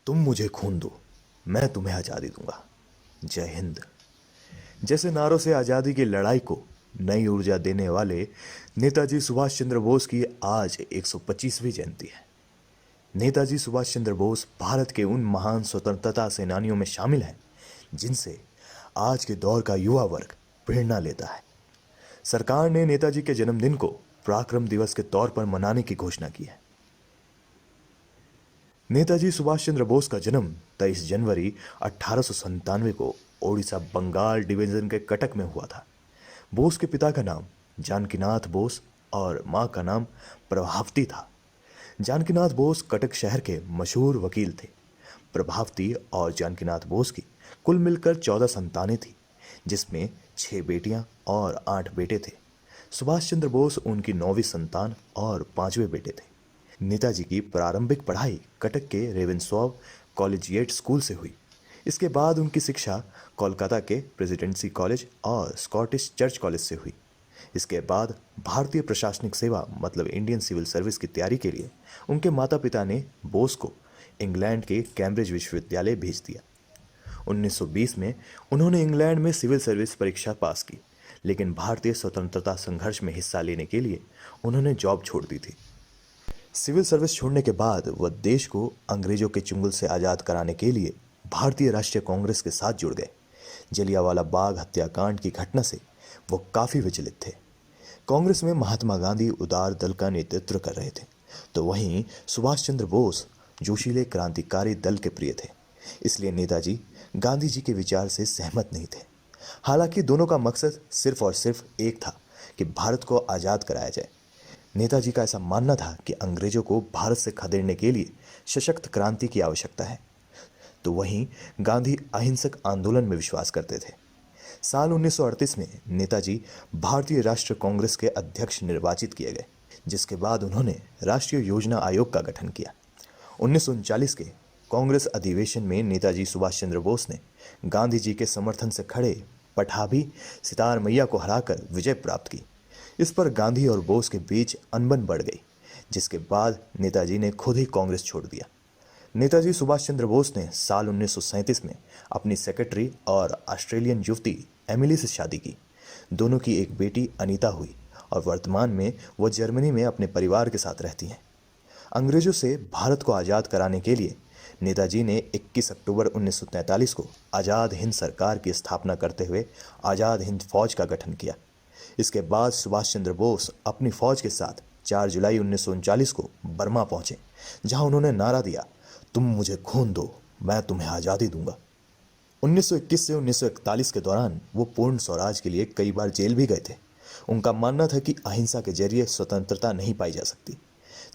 तुम मुझे खून दो, मैं तुम्हें आज़ादी दूंगा। जय हिंद जैसे नारों से आज़ादी की लड़ाई को नई ऊर्जा देने वाले नेताजी सुभाष चंद्र बोस की आज 125वीं जयंती है। नेताजी सुभाष चंद्र बोस भारत के उन महान स्वतंत्रता सेनानियों में शामिल हैं जिनसे आज के दौर का युवा वर्ग प्रेरणा लेता है। सरकार ने नेताजी के जन्मदिन को पराक्रम दिवस के तौर पर मनाने की घोषणा की है। नेताजी सुभाष चंद्र बोस का जन्म 23 जनवरी 1897 को ओडिशा बंगाल डिवीजन के कटक में हुआ था। बोस के पिता का नाम जानकीनाथ बोस और मां का नाम प्रभावती था। जानकीनाथ बोस कटक शहर के मशहूर वकील थे। प्रभावती और जानकीनाथ बोस की कुल मिलकर 14 संतानें थीं, जिसमें 6 बेटियां और 8 बेटे थे। सुभाष चंद्र बोस उनकी 9वीं संतान और 5वें बेटे थे। नेताजी की प्रारंभिक पढ़ाई कटक के रेवेन्सॉ कॉलेजिएट स्कूल से हुई। इसके बाद उनकी शिक्षा कोलकाता के प्रेसिडेंसी कॉलेज और स्कॉटिश चर्च कॉलेज से हुई। इसके बाद भारतीय प्रशासनिक सेवा मतलब इंडियन सिविल सर्विस की तैयारी के लिए उनके माता पिता ने बोस को इंग्लैंड के कैम्ब्रिज विश्वविद्यालय भेज दिया। 1920 में उन्होंने इंग्लैंड में सिविल सर्विस परीक्षा पास की, लेकिन भारतीय स्वतंत्रता संघर्ष में हिस्सा लेने के लिए उन्होंने जॉब छोड़ दी थी। सिविल सर्विस छोड़ने के बाद वह देश को अंग्रेजों के चंगुल से आज़ाद कराने के लिए भारतीय राष्ट्रीय कांग्रेस के साथ जुड़ गए। जलियांवाला बाग हत्याकांड की घटना से वो काफ़ी विचलित थे। कांग्रेस में महात्मा गांधी उदार दल का नेतृत्व कर रहे थे, तो वहीं सुभाष चंद्र बोस जोशीले क्रांतिकारी दल के प्रिय थे। इसलिए नेताजी गांधी जी के विचार से सहमत नहीं थे। हालांकि दोनों का मकसद सिर्फ और सिर्फ एक था कि भारत को आज़ाद कराया जाए। नेताजी का ऐसा मानना था कि अंग्रेजों को भारत से खदेड़ने के लिए सशक्त क्रांति की आवश्यकता है, तो वहीं गांधी अहिंसक आंदोलन में विश्वास करते थे। साल 1938 में नेताजी भारतीय राष्ट्रीय कांग्रेस के अध्यक्ष निर्वाचित किए गए, जिसके बाद उन्होंने राष्ट्रीय योजना आयोग का गठन किया। 1939 के कांग्रेस अधिवेशन में नेताजी सुभाष चंद्र बोस ने गांधी जी के समर्थन से खड़े पठाभी सितार मैया को हराकर विजय प्राप्त की। इस पर गांधी और बोस के बीच अनबन बढ़ गई, जिसके बाद नेताजी ने खुद ही कांग्रेस छोड़ दिया। नेताजी सुभाष चंद्र बोस ने साल 1937 में अपनी सेक्रेटरी और ऑस्ट्रेलियन युवती एमिली से शादी की। दोनों की एक बेटी अनीता हुई और वर्तमान में वो जर्मनी में अपने परिवार के साथ रहती हैं। अंग्रेजों से भारत को आज़ाद कराने के लिए नेताजी ने 21 अक्टूबर 1943 को आज़ाद हिंद सरकार की स्थापना करते हुए आज़ाद हिंद फौज का गठन किया। इसके बाद सुभाष चंद्र बोस अपनी फौज के साथ 4 जुलाई 1939 को बर्मा पहुंचे, जहां उन्होंने नारा दिया, तुम मुझे खून दो, मैं तुम्हें आज़ादी दूंगा। 1921 से 1941 के दौरान वो पूर्ण स्वराज के लिए कई बार जेल भी गए थे। उनका मानना था कि अहिंसा के जरिए स्वतंत्रता नहीं पाई जा सकती।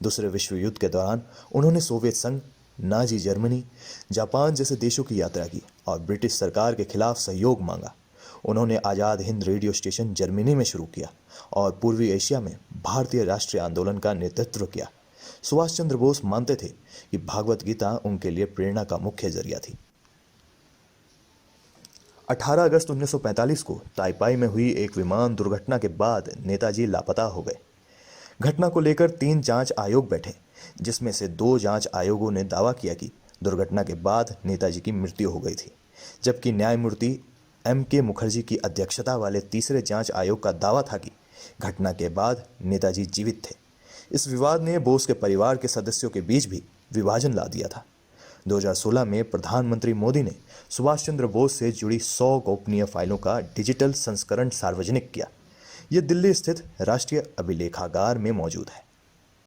दूसरे विश्व युद्ध के दौरान उन्होंने सोवियत संघ, नाजी जर्मनी, जापान जैसे देशों की यात्रा की और ब्रिटिश सरकार के खिलाफ सहयोग मांगा। उन्होंने Azad Hind radio station Germany में शुरू किया और पूर्वी एशिया में भारतीय राष्ट्रीय आंदोलन का नेतृत्व किया। सुभाष चंद्र बोस मानते थे कि भागवत गीता उनके लिए प्रेरणा का मुख्य जरिया थी। 18 अगस्त 1945 को ताइपाई में हुई एक विमान दुर्घटना के बाद नेताजी लापता हो गए। घटना को लेकर 3 जांच आयोग बैठे, जिसमें से 2 जांच आयोगों ने दावा किया कि दुर्घटना के बाद नेताजी की मृत्यु हो गई थी, जबकि न्यायमूर्ति M.K. मुखर्जी की अध्यक्षता वाले तीसरे जांच आयोग का दावा था कि घटना के बाद नेताजी जीवित थे। इस विवाद ने बोस के परिवार के सदस्यों के बीच भी विभाजन ला दिया था। 2016 में प्रधानमंत्री मोदी ने सुभाष चंद्र बोस से जुड़ी 100 गोपनीय फाइलों का डिजिटल संस्करण सार्वजनिक किया। यह दिल्ली स्थित राष्ट्रीय अभिलेखागार में मौजूद है।